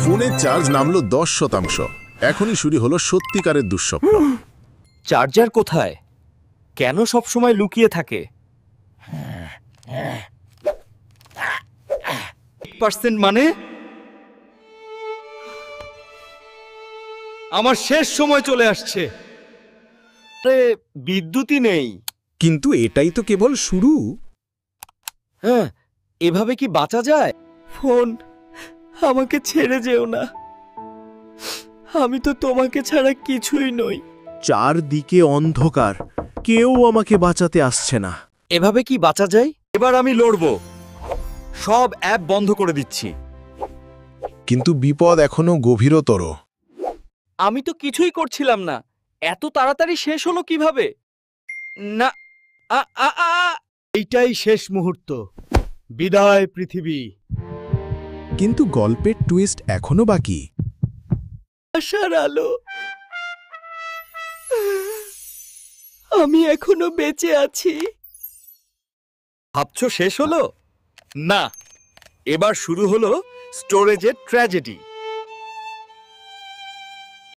ফোনের চার্জ নামলো 10%। এখনই শুরু হলো সত্যিকারের দুঃস্বপ্ন। চার্জার কোথায়? কেন সব সময় লুকিয়ে থাকে? 1% মানে আমার শেষ সময় চলে আসছে। বিদ্যুৎই নেই। কিন্তু এটাই তো কেবল শুরু। হ্যাঁ, এভাবে কি বাঁচা যায়? ফোন, আমাকে ছেড়ে যেও না। আমি তো তোমাকে ছাড়া কিছুই নই। চারদিকে অন্ধকার, কেউ আমাকে বাঁচাতে আসছে না। এভাবে কি বাঁচা যায়? এবার আমি লড়বো। সব অ্যাপ বন্ধ করে দিচ্ছি। কিন্তু বিপদ এখনো গভীরতর। আমি তো কিছুই করছিলাম না। এত তাড়াতাড়ি শেষ হলো কিভাবে? না, আ আ আ এইটাই শেষ মুহূর্ত। বিদায় পৃথিবী। কিন্তু গল্পের টুইস্ট এখনো বাকি। আশার আলো। আমি এখনো বেঁচে আছি। ভাবছো শেষ হলো? না, এবার শুরু হলো স্টোরেজের ট্র্যাজেডি।